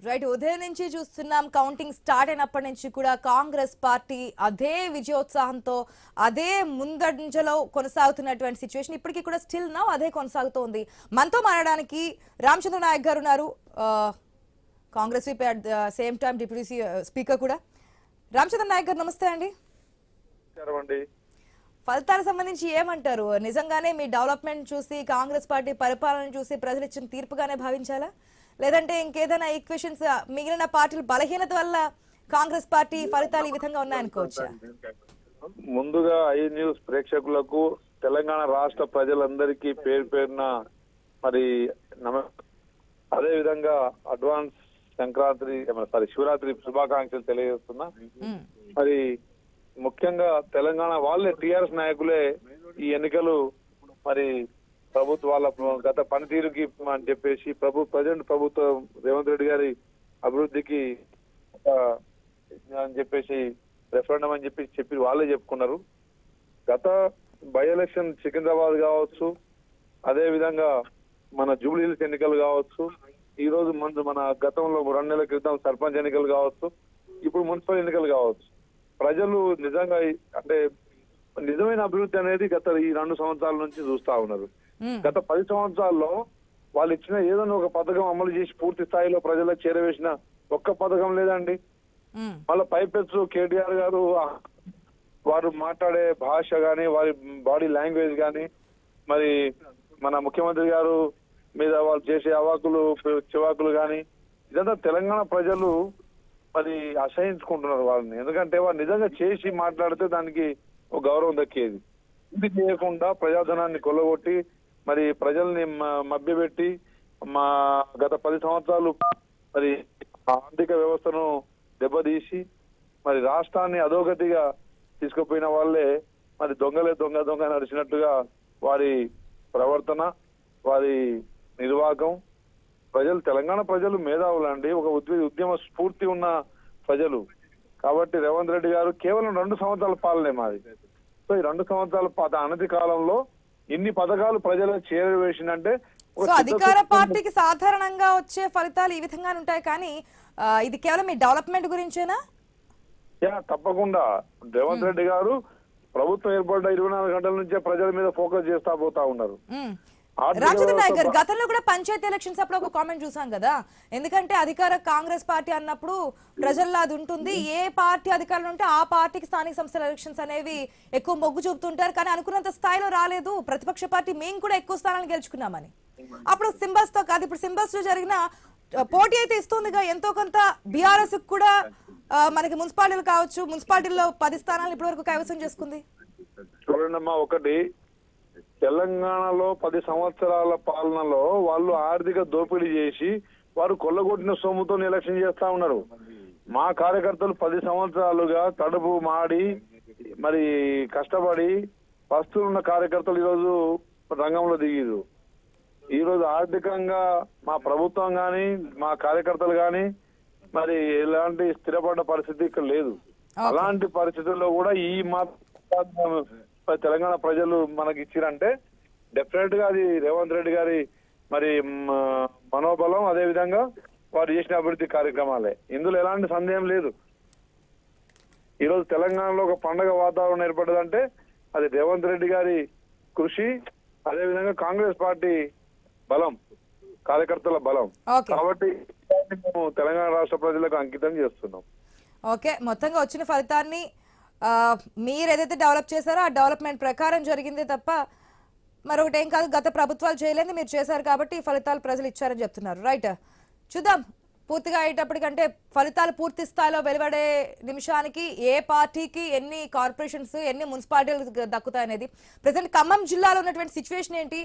Right ఉదయం నుంచి చూస్తున్నాం కౌంటింగ్ స్టార్ట్ అయినప్పటి నుంచి కూడా కాంగ్రెస్ పార్టీ అదే విజయోత్సాహంతో అదే ముందంజలో కొనసాగుతున్నటువంటి సిచ్యువేషన్ ఇప్పటికీ కూడా స్టిల్ నౌ అదే కొనసాగుతోంది. మనతో మాట్లాడడానికి రామచంద్ర నాయక్ గారు ఉన్నారు, Congress whip at same time deputy speaker కూడా. రామచంద్ర నాయక్ గారు నమస్తే అండి. ఫలితాలకు సంబంధించి ఏమంటారు? నిజంగానే మీ డెవలప్మెంట్ చూసి కాంగ్రెస్ పార్టీ పరిపాలన చూసి ప్రజలు ఇచ్చిన తీర్పుగానే భావించాలా, లేదంటే ఇంకేదైనా ఈక్వేషన్స్ మిగిలిన పార్టీల బలహీనత వల్ల కాంగ్రెస్ పార్టీ ఫలితాలు ఈ విధంగా ఉన్నాయనుకోవచ్చా? ముందుగా ఐ న్యూస్ ప్రేక్షకులకు తెలంగాణ రాష్ట్ర ప్రజలందరికీ పేరు పేరున మరి అదే విధంగా అడ్వాన్స్ శివరాత్రి శుభాకాంక్షలు తెలియజేస్తున్నా. మరి ముఖ్యంగా తెలంగాణ వాళ్ళే టిఆర్ఎస్ నాయకులే ఈ ఎన్నికలు మరి ప్రభుత్వాల గత పనితీరుకి అని చెప్పేసి ప్రజెంట్ ప్రభుత్వం రేవంత్ రెడ్డి గారి అభివృద్ధికి అని చెప్పేసి రెఫరెండం అని చెప్పి వాళ్ళే చెప్పుకున్నారు. గత బై ఎలక్షన్ సికింద్రాబాద్ కావచ్చు, అదే విధంగా మన జూబ్లీ హిల్స్ ఎన్నికలు కావచ్చు, ఈ రోజు మన గతంలో 2 నెలల క్రితం సర్పంచ్ ఎన్నికలు కావచ్చు, ఇప్పుడు మున్సిపల్ ఎన్నికలు కావచ్చు, ప్రజలు నిజంగా అంటే నిజమైన అభివృద్ధి అనేది గత ఈ 2 సంవత్సరాల నుంచి చూస్తా ఉన్నారు. గత 10 సంవత్సరాల్లో వాళ్ళు ఇచ్చిన ఏదైనా ఒక పథకం అమలు చేసి పూర్తి స్థాయిలో ప్రజలకు చేరవేసిన ఒక్క పథకం లేదండి. వాళ్ళ పైపెచ్చు కేటీఆర్ గారు వారు మాట్లాడే భాష గాని, వారి బాడీ లాంగ్వేజ్ గాని, మరి మన ముఖ్యమంత్రి గారు మీద వాళ్ళు చేసే అవాకులు చివాకులు గాని, ఇదంతా తెలంగాణ ప్రజలు మరి అసహించుకుంటున్నారు వాళ్ళని. ఎందుకంటే వాళ్ళు నిజంగా చేసి మాట్లాడితే దానికి ఒక గౌరవం దక్కేది. ఇది చేయకుండా ప్రజాధనాన్ని కొల్లగొట్టి మరి ప్రజల్ని మభ్యపెట్టి మా గత 10 సంవత్సరాలు మరి ఆర్థిక వ్యవస్థను దెబ్బతీసి మరి రాష్ట్రాన్ని అధోగతిగా తీసుకుపోయిన వాళ్ళే మరి దొంగ నడిచినట్టుగా వారి ప్రవర్తన, వారి నిర్వాహకం. తెలంగాణ ప్రజలు మేధావులండి, ఒక ఉద్యమ స్ఫూర్తి ఉన్న ప్రజలు. కాబట్టి రేవంత్ రెడ్డి గారు కేవలం 2 సంవత్సరాల పాలనే మాది. సో ఈ 2 సంవత్సరాల అనతి కాలంలో ఇన్ని పథకాలు ప్రజలకు చేరవేసిందంటే అధికార పార్టీకి సాధారణంగా వచ్చే ఫలితాలు ఈ విధంగా ఉంటాయి, కానీ ఇది కేవలం మీ డెవలప్మెంట్ గురించేనా? తప్పకుండా రేవంత్ రెడ్డి గారు ప్రభుత్వం ఏర్పడ్డ 24 గంటల నుంచే ప్రజల మీద ఫోకస్ చేస్తా పోతా ఉన్నారు. రామచంద్ర నాయక్ గారు, గతంలో కూడా పంచాయతీ ఎలక్షన్స్ అప్పుడు ఒక కామెంట్ చూసాం కదా, ఎందుకంటే అధికార కాంగ్రెస్ పార్టీ అన్నప్పుడు ప్రజల్లో అది ఉంటుంది, ఏ పార్టీ అధికారంలో ఉంటే ఆ పార్టీకి స్థానిక సంస్థల ఎలక్షన్స్ అనేవి ఎక్కువ మొగ్గు చూపుతుంటారు, కానీ అనుకున్నంత స్థాయిలో రాలేదు, ప్రతిపక్ష పార్టీ మేము కూడా ఎక్కువ స్థానాలు గెలుచుకున్నామని. అప్పుడు సింబల్స్ తో కాదు, ఇప్పుడు సింబల్స్ లో జరిగిన పోటీ అయితే ఇస్తుందిగా ఎంతో కొంత. బీఆర్ఎస్ కూడా మనకి మున్సిపాలిటీలు కావచ్చు, మున్సిపాలిటీల్లో 10 స్థానాలు ఇప్పటి వరకు కైవసం చేసుకుంది. చూడండమ్మా, ఒకటి తెలంగాణలో 10 సంవత్సరాల పాలనలో వాళ్ళు ఆర్థిక దోపిడీ చేసి వారు కొల్లగొట్టిన సొమ్ముతో ఎలక్షన్ చేస్తా ఉన్నారు. మా కార్యకర్తలు 10 సంవత్సరాలుగా కడుపు మాడి మరి కష్టపడి వస్తున్న కార్యకర్తలు ఈరోజు రంగంలో దిగిరు. ఈరోజు ఆర్థికంగా మా ప్రభుత్వం గాని మా కార్యకర్తలు గాని మరి ఎలాంటి స్థిరపడ్డ పరిస్థితి ఇక్కడ లేదు. అలాంటి పరిస్థితుల్లో కూడా ఈ తెలంగాణ ప్రజలు మనకి ఇచ్చిరంటే డెఫినెట్ గా అది రేవంత్ రెడ్డి గారి మరి మనోబలం, అదే విధంగా వారు చేసిన అభివృద్ధి కార్యక్రమాలే. ఇందులో ఎలాంటి సందేహం లేదు. ఈరోజు తెలంగాణలో ఒక పండగ వాతావరణం ఏర్పడ్డదంటే అది రేవంత్ రెడ్డి గారి కృషి, అదే విధంగా కాంగ్రెస్ పార్టీ బలం, కార్యకర్తల బలం. కాబట్టి మేము తెలంగాణ రాష్ట్ర ప్రజలకు అంకితం చేస్తున్నాం. ఓకే, మొత్తంగా వచ్చిన ఫలితాన్ని మీరు ఏదైతే డెవలప్ చేశారో ఆ డెవలప్మెంట్ ప్రకారం జరిగిందే తప్ప మరొకటి ఏం కాదు. గత ప్రభుత్వాలు చేయలేదు, మీరు చేశారు కాబట్టి ఈ ఫలితాలు ప్రజలు ఇచ్చారని చెప్తున్నారు. రైట్, చూద్దాం పూర్తిగా అయ్యేటప్పటికంటే ఫలితాలు పూర్తి స్థాయిలో వెలువడే నిమిషానికి ఏ పార్టీకి ఎన్ని కార్పొరేషన్స్, ఎన్ని మున్సిపాలిటీలు దక్కుతాయనేది. ప్రెసెంట్ ఖమ్మం జిల్లాలో ఉన్నటువంటి సిచ్యువేషన్ ఏంటి?